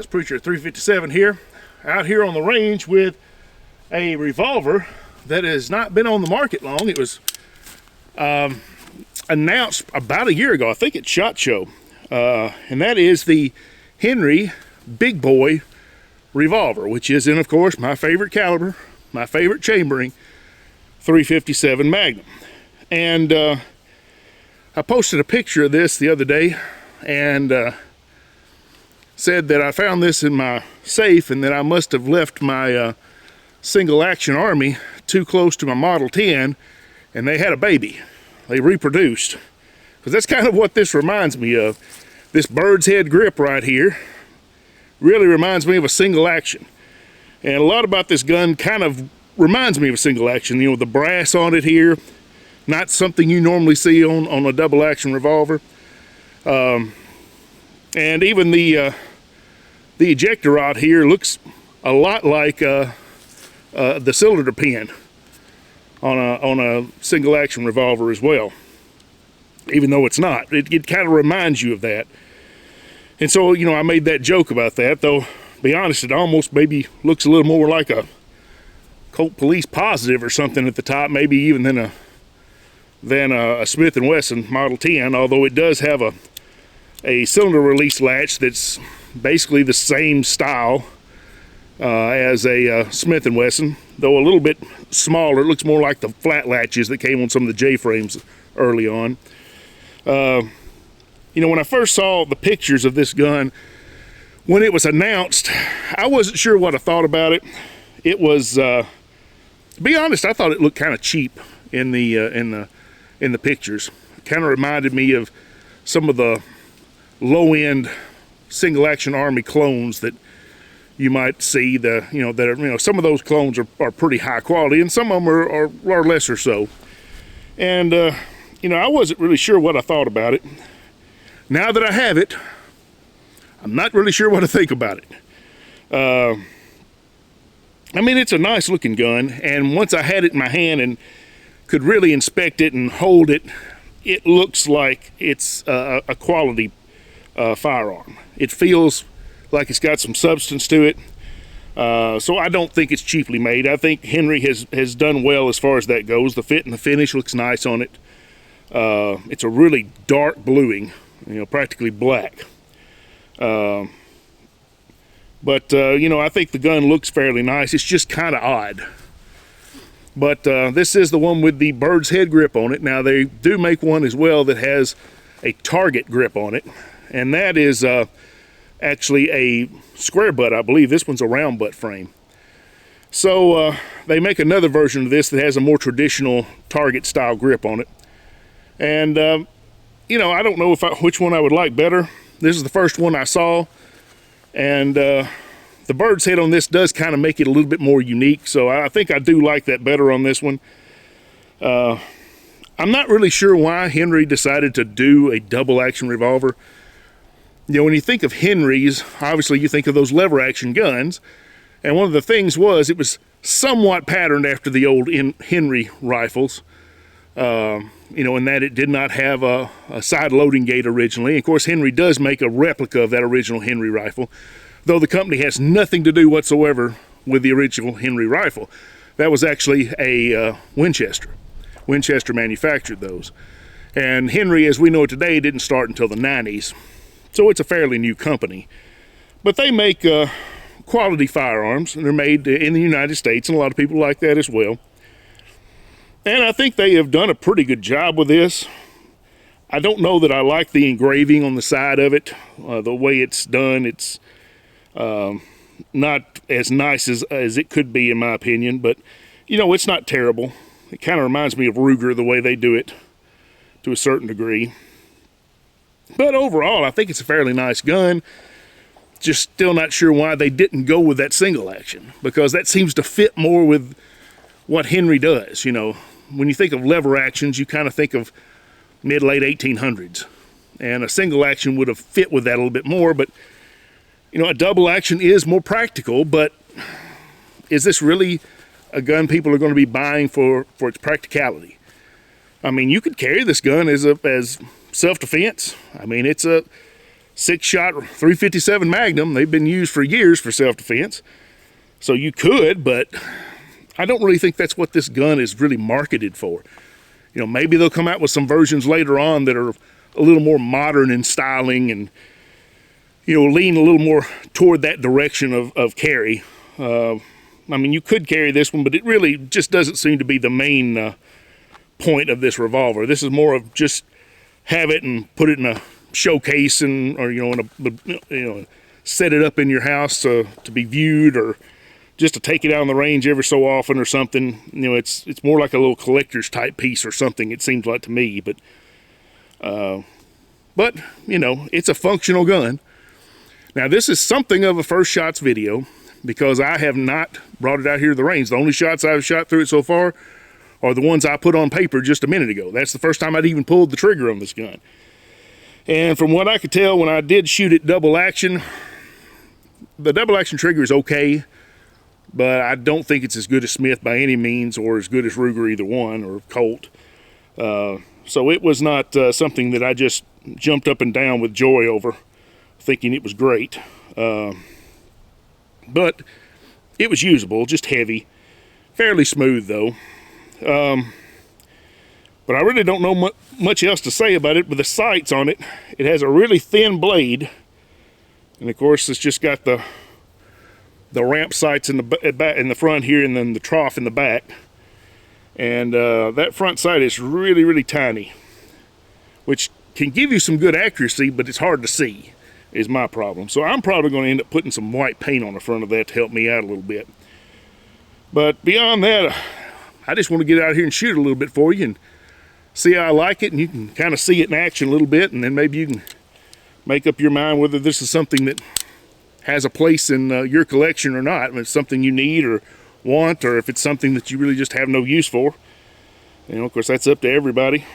guys, Preacher at 357 here, out here on the range with a revolver that has not been on the market long. It was announced about a year ago, I think at SHOT Show, and that is the Henry Big Boy Revolver, which is in, of course, my favorite caliber, my favorite chambering, 357 Magnum. And I posted a picture of this the other day and said that I found this in my safe and that I must have left my single action Army too close to my Model 10 and they had a baby. They reproduced. Because that's kind of what this reminds me of. This bird's head grip right here really reminds me of a single action. And a lot about this gun kind of reminds me of a single action. You know, the brass on it here, not something you normally see on a double action revolver. And even the ejector rod here looks a lot like the cylinder pin on a single action revolver as well, even though it's not. It kind of reminds you of that. And so, you know, I made that joke about that, though, to be honest, it almost maybe looks a little more like a Colt Police Positive or something at the top, maybe even than a Smith & Wesson Model 10, although it does have a cylinder release latch that's basically the same style as a Smith & Wesson, though a little bit smaller. It looks more like the flat latches that came on some of the J-frames early on. You know, when I first saw the pictures of this gun, when it was announced, I wasn't sure what I thought about it. It was, to be honest, I thought it looked kind of cheap in the pictures. It kind of reminded me of some of the low-end single-action Army clones that you might see. Some of those clones are pretty high quality, and some of them are lesser so. And you know, I wasn't really sure what I thought about it. Now that I have it, I'm not really sure what to think about it. I mean, it's a nice looking gun, and once I had it in my hand and could really inspect it and hold it, it looks like it's a quality firearm. It feels like it's got some substance to it, so I don't think it's cheaply made. I think Henry has done well as far as that goes. The fit and the finish looks nice on it. It's a really dark bluing, you know, practically black. But you know, I think the gun looks fairly nice. It's just kind of odd. But this is the one with the bird's head grip on it. Now, they do make one as well that has a target grip on it, and that is actually a square butt, I believe. This one's a round butt frame. So they make another version of this that has a more traditional target style grip on it. And you know, I don't know which one I would like better. This is the first one I saw, and the bird's head on this does kind of make it a little bit more unique, so I think I do like that better on this one. I'm not really sure why Henry decided to do a double action revolver. You know, when you think of Henrys, obviously you think of those lever action guns, and one of the things was it was somewhat patterned after the old Henry rifles, you know, in that it did not have a side loading gate originally. Of course, Henry does make a replica of that original Henry rifle, though the company has nothing to do whatsoever with the original Henry rifle. That was actually a Winchester. Winchester manufactured those. And Henry, as we know it today, didn't start until the 90s. So it's a fairly new company. But they make quality firearms, and they're made in the United States, and a lot of people like that as well. And I think they have done a pretty good job with this. I don't know that I like the engraving on the side of it. The way it's done, it's not as nice as it could be, in my opinion. But, you know, it's not terrible. It kind of reminds me of Ruger, the way they do it, to a certain degree. But overall, I think it's a fairly nice gun. Just still not sure why they didn't go with that single action, because that seems to fit more with what Henry does. You know, when you think of lever actions, you kind of think of mid-late 1800s, and a single action would have fit with that a little bit more. But, you know, a double action is more practical, but is this really a gun people are going to be buying for its practicality? I mean, you could carry this gun as self-defense. I mean, it's a 6-shot 357 Magnum. They've been used for years for self-defense. So you could, but I don't really think that's what this gun is really marketed for. You know, maybe they'll come out with some versions later on that are a little more modern in styling and, you know, lean a little more toward that direction of carry. I mean, you could carry this one, but it really just doesn't seem to be the main point of this revolver. This is more of just have it and put it in a showcase and, or, you know, set it up in your house to be viewed, or just to take it out on the range every so often or something. You know, it's more like a little collector's type piece or something, it seems like to me. But you know, it's a functional gun. Now, this is something of a first shots video because I have not brought it out here to the range. The only shots I've shot through it so far are the ones I put on paper just a minute ago. That's the first time I'd even pulled the trigger on this gun. And from what I could tell, when I did shoot it double action, the double action trigger is okay, but I don't think it's as good as Smith by any means, or as good as Ruger, either one, or Colt. So it was not something that I just jumped up and down with joy over, thinking it was great. But it was usable, just heavy, fairly smooth though. But I really don't know much else to say about it. With the sights on it, it has a really thin blade, and of course it's just got the ramp sights in the front here, and then the trough in the back. And that front sight is really, really tiny, which can give you some good accuracy, but it's hard to see, is my problem. So I'm probably going to end up putting some white paint on the front of that to help me out a little bit. But beyond that, I just want to get out here and shoot a little bit for you and see how I like it, and you can kind of see it in action a little bit, and then maybe you can make up your mind whether this is something that has a place in your collection or not. If it's something you need or want, or if it's something that you really just have no use for. You know, of course, that's up to everybody.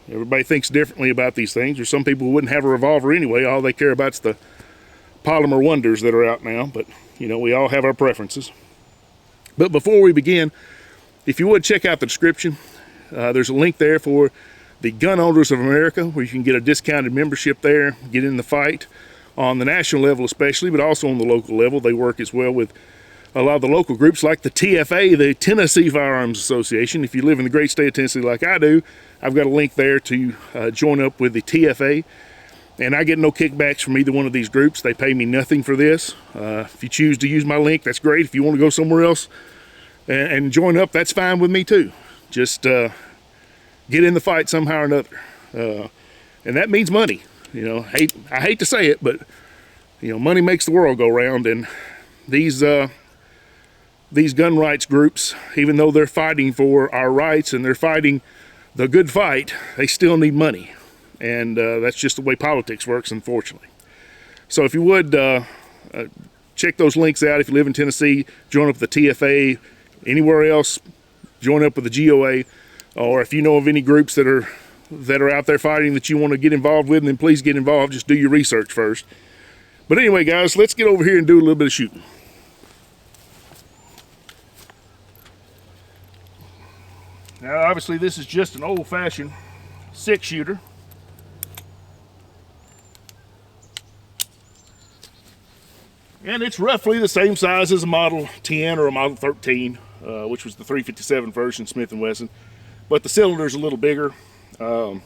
Everybody thinks differently about these things. There's some people who wouldn't have a revolver anyway. All they care about is the polymer wonders that are out now. But, you know, we all have our preferences. But before we begin, if you would check out the description, there's a link there for the Gun Owners of America, where you can get a discounted membership there, get in the fight on the national level especially, but also on the local level. They work as well with a lot of the local groups like the TFA, the Tennessee Firearms Association. If you live in the great state of Tennessee like I do, I've got a link there to join up with the TFA. And I get no kickbacks from either one of these groups. They pay me nothing for this. If you choose to use my link, that's great. If you want to go somewhere else and join up, that's fine with me too. Just get in the fight somehow or another. And that means money. You know, I hate to say it, but, you know, money makes the world go round. And these gun rights groups, even though they're fighting for our rights and they're fighting the good fight, they still need money. And that's just the way politics works, unfortunately. So if you would, check those links out. If you live in Tennessee, join up with the TFA. Anywhere else, join up with the GOA. Or if you know of any groups that are out there fighting that you want to get involved with, then please get involved. Just do your research first. But anyway, guys, let's get over here and do a little bit of shooting. Now, obviously, this is just an old-fashioned 6-shooter. And it's roughly the same size as a Model 10 or a Model 13, which was the 357 version, Smith & Wesson. But the cylinder's a little bigger than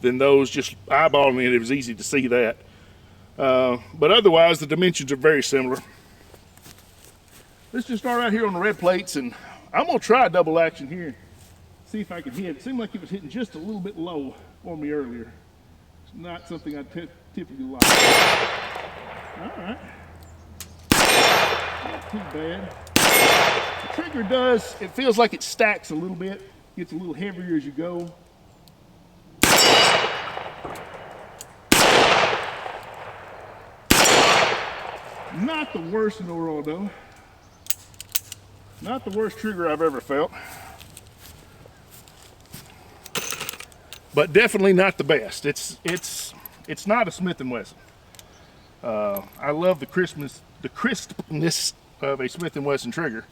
those. Just eyeballing it, it was easy to see that. But otherwise, the dimensions are very similar. Let's just start out here on the red plates, and I'm going to try double action here. See if I can hit. It seemed like it was hitting just a little bit low for me earlier. It's not something I typically like. All right. Not too bad. The trigger does, it feels like it stacks a little bit. Gets a little heavier as you go. Not the worst in the world though. Not the worst trigger I've ever felt. But definitely not the best. It's not a Smith & Wesson. I love the crispness of a Smith & Wesson trigger.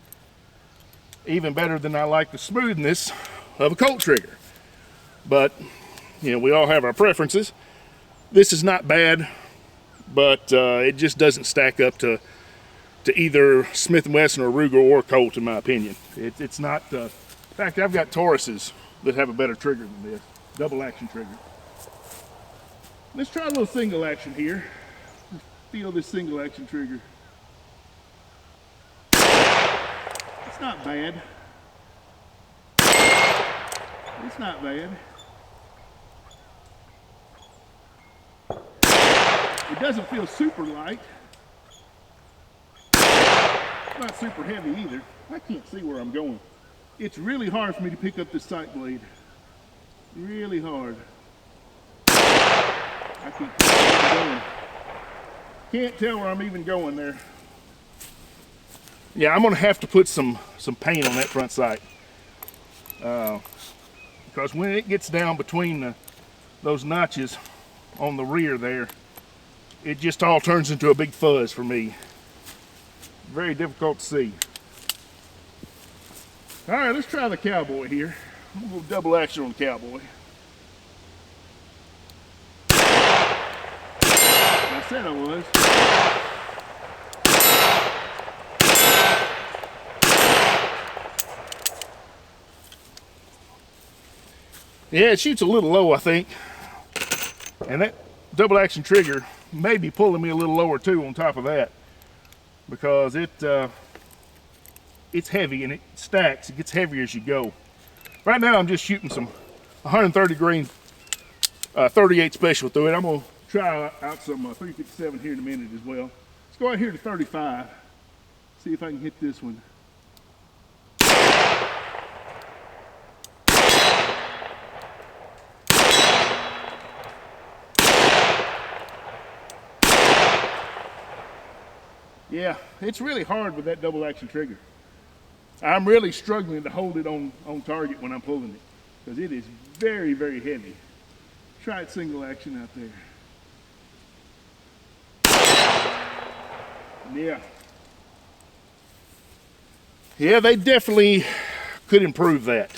Even better than I like the smoothness of a Colt trigger. But, you know, we all have our preferences. This is not bad. but it just doesn't stack up to either Smith & Wesson or Ruger or Colt, in my opinion. It's not. In fact, I've got Tauruses that have a better trigger than this, double action trigger. Let's try a little single action here. Just feel this single action trigger. It's not bad. It's not bad. It doesn't feel super light. It's not super heavy either. I can't see where I'm going. It's really hard for me to pick up this sight blade. Really hard. I can't tell where I'm going. Can't tell where I'm even going there. Yeah, I'm gonna have to put some paint on that front sight. Because when it gets down between those notches on the rear there, it just all turns into a big fuzz for me. Very difficult to see. All right, let's try the Cowboy here. I'm gonna go double action on the Cowboy. I said I was. Yeah, it shoots a little low, I think. And that double action trigger may be pulling me a little lower too on top of that, because it's heavy and it stacks. It gets heavier as you go. Right now I'm just shooting some 130 grain 38 special through it. I'm gonna try out some 357 here in a minute as well. Let's go out here to 35. See if I can hit this one. Yeah, it's really hard with that double action trigger. I'm really struggling to hold it on target when I'm pulling it, because it is very, very heavy. Try it single action out there. Yeah. Yeah, they definitely could improve that.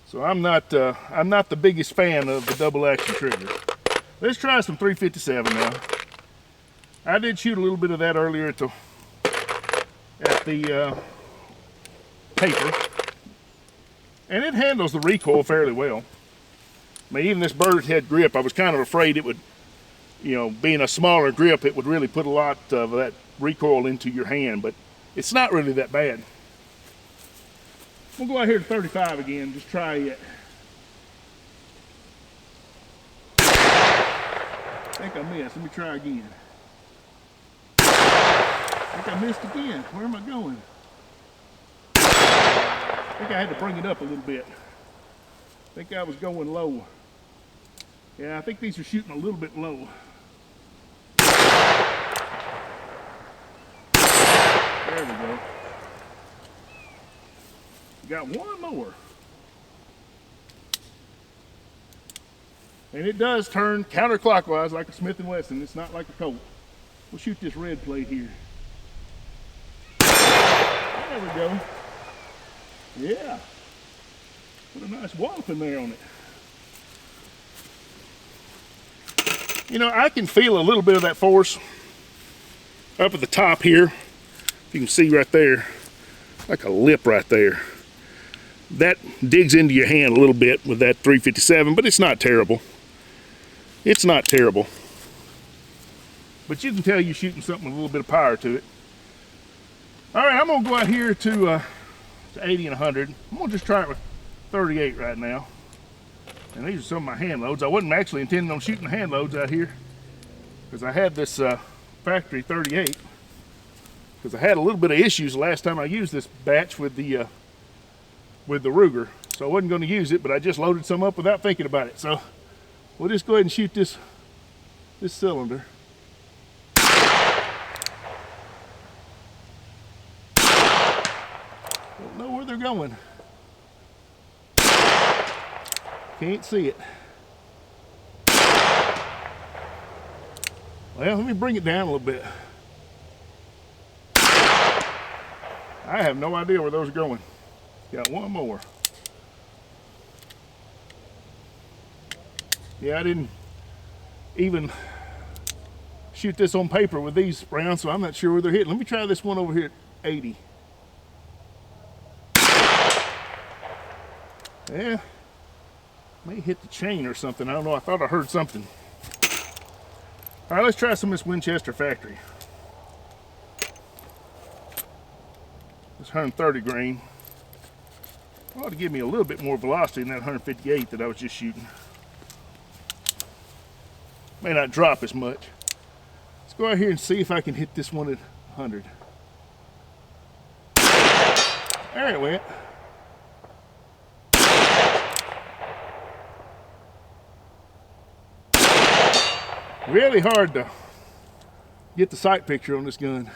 So I'm not the biggest fan of the double action trigger. Let's try some 357 now. I did shoot a little bit of that earlier at the paper, and it handles the recoil fairly well. I mean, even this bird head grip, I was kind of afraid it would, you know, being a smaller grip, it would really put a lot of that recoil into your hand, but it's not really that bad. We'll go out here to 35 again, just try it. I think I missed. Let me try again. I think I missed again. Where am I going? I think I had to bring it up a little bit. I think I was going low. Yeah, I think these are shooting a little bit low. There we go. Got one more. And it does turn counterclockwise like a Smith & Wesson. It's not like a Colt. We'll shoot this red plate here. There we go. Yeah. Put a nice wallop in there on it. You know, I can feel a little bit of that force up at the top here. If you can see right there, like a lip right there. That digs into your hand a little bit with that 357, but it's not terrible. It's not terrible. But you can tell you're shooting something with a little bit of power to it. All right, I'm gonna go out here to 80 and 100. I'm gonna just try it with 38 right now. And these are some of my hand loads. I wasn't actually intending on shooting the hand loads out here, because I had this factory 38, because I had a little bit of issues the last time I used this batch with the Ruger. So I wasn't gonna use it, but I just loaded some up without thinking about it. So we'll just go ahead and shoot this cylinder. Don't know where they're going. Can't see it. Well, let me bring it down a little bit. I have no idea where those are going. Got one more. Yeah, I didn't even shoot this on paper with these rounds, so I'm not sure where they're hitting. Let me try this one over here at 80. Yeah, may hit the chain or something. I don't know. I thought I heard something. All right, let's try some of this Winchester Factory. This 130 grain ought to give me a little bit more velocity than that 158 that I was just shooting. May not drop as much. Let's go out here and see if I can hit this one at 100. There it went. Really hard to get the sight picture on this gun.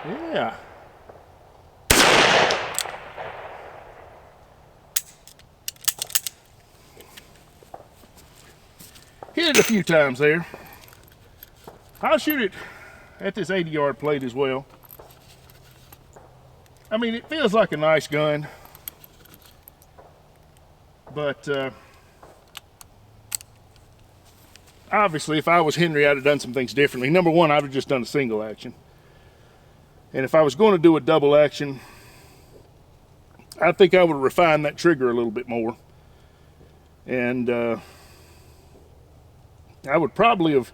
Yeah. Hit it a few times there. I'll shoot it at this 80-yard plate as well. I mean, it feels like a nice gun, but obviously if I was Henry, I'd have done some things differently. Number one, I'd have just done a single action. And if I was going to do a double action, I think I would refine that trigger a little bit more. And I would probably have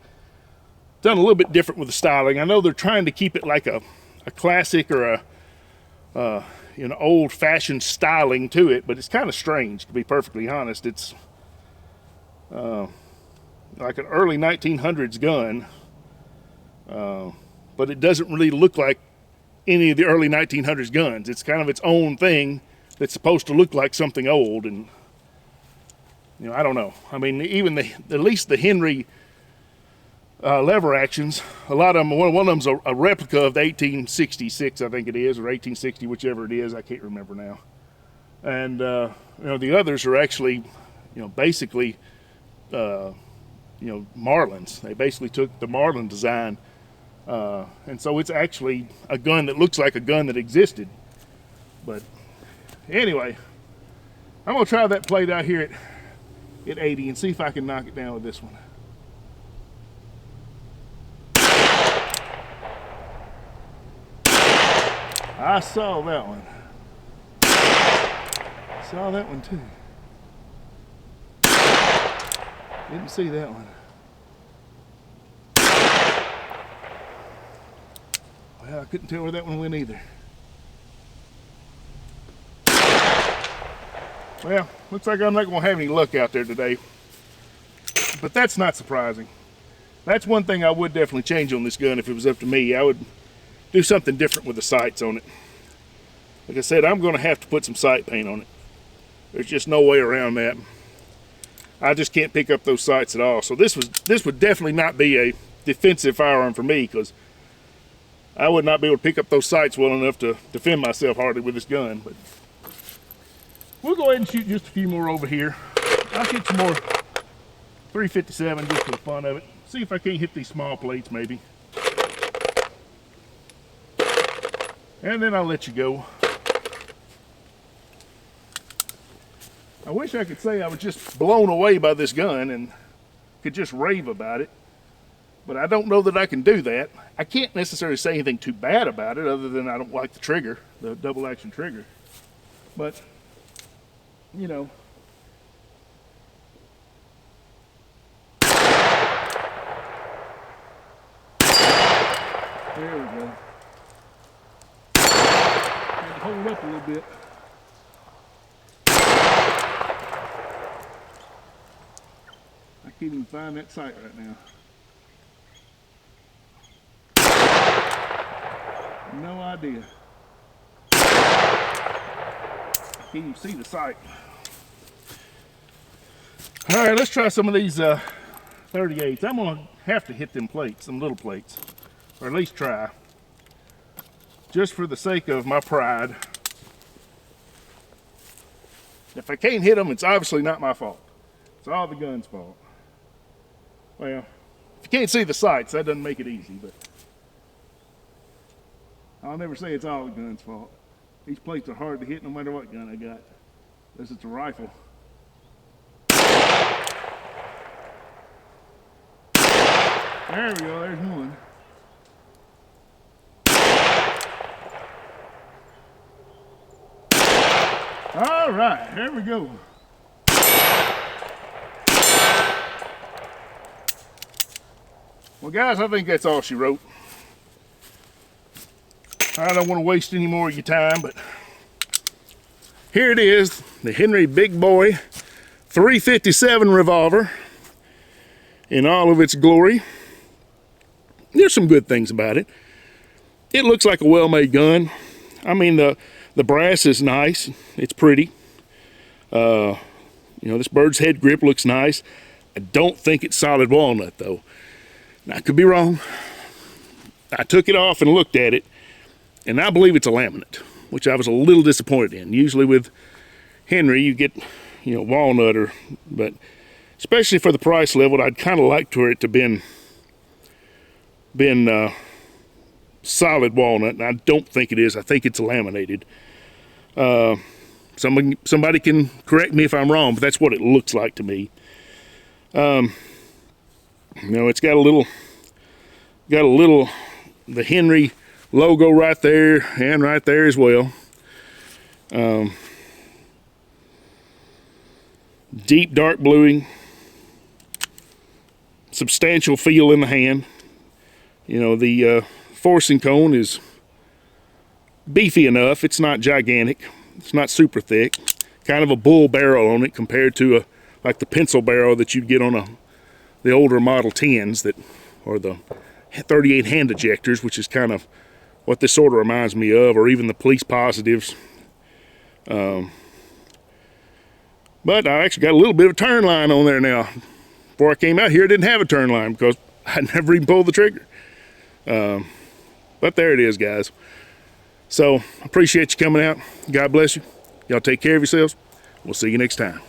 done a little bit different with the styling. I know they're trying to keep it like a classic or a old-fashioned styling to it, but it's kind of strange, to be perfectly honest. It's like an early 1900s gun, but it doesn't really look like any of the early 1900s guns. It's kind of its own thing that's supposed to look like something old, and I don't know. I mean, even at least the Henry lever actions, a lot of them, one of them's a replica of the 1866, I think it is, or 1860, whichever it is, I can't remember now. And the others are actually, basically, Marlins. They basically took the Marlin design. And so it's actually a gun that looks like a gun that existed. But anyway, I'm going to try that plate out here at 80 and see if I can knock it down with this one. I saw that one. Saw that one too. Didn't see that one. Well, I couldn't tell where that one went either. Well, looks like I'm not going to have any luck out there today. But that's not surprising. That's one thing I would definitely change on this gun if it was up to me. I would do something different with the sights on it. Like I said, I'm going to have to put some sight paint on it. There's just no way around that. I just can't pick up those sights at all. So this would definitely not be a defensive firearm for me, because I would not be able to pick up those sights well enough to defend myself hardly with this gun. But we'll go ahead and shoot just a few more over here. I'll shoot some more 357 just for the fun of it. See if I can't hit these small plates maybe. And then I'll let you go. I wish I could say I was just blown away by this gun and could just rave about it, but I don't know that I can do that. I can't necessarily say anything too bad about it other than I don't like the trigger, the double action trigger. But, There we go. Had to hold up a little bit. I can't even find that sight right now. No idea. Can't even see the sight. All right, let's try some of these 38s. I'm gonna have to hit them plates, some little plates, or at least try, just for the sake of my pride. If I can't hit them, it's obviously not my fault. It's all the gun's fault. Well, if you can't see the sights, that doesn't make it easy, but I'll never say it's all the gun's fault. These plates are hard to hit no matter what gun I got, unless it's a rifle. There we go, there's one. All right, there we go. Well, guys, I think that's all she wrote. I don't want to waste any more of your time, but here it is, the Henry Big Boy 357 revolver in all of its glory. There's some good things about it. It looks like a well-made gun. I mean, the brass is nice. It's pretty. You know, this bird's head grip looks nice. I don't think it's solid walnut, though. I could be wrong. I took it off and looked at it, and I believe it's a laminate, which I was a little disappointed in. Usually with Henry, you get, you know, walnut, but especially for the price level, I'd kind of liked for it to been solid walnut, and I don't think it is. I think it's laminated. Somebody can correct me if I'm wrong, but that's what it looks like to me. You know, it's got a little, the Henry logo right there and right there as well. Deep dark bluing, substantial feel in the hand. You know, the forcing cone is beefy enough. It's not gigantic. It's not super thick. Kind of a bull barrel on it compared to like the pencil barrel that you'd get on the older Model 10s or the 38 hand ejectors, which is kind of what this sort of reminds me of, or even the police positives. But I actually got a little bit of a turn line on there now. Before I came out here, I didn't have a turn line because I never even pulled the trigger. But there it is, guys. So, appreciate you coming out. God bless you. Y'all take care of yourselves. We'll see you next time.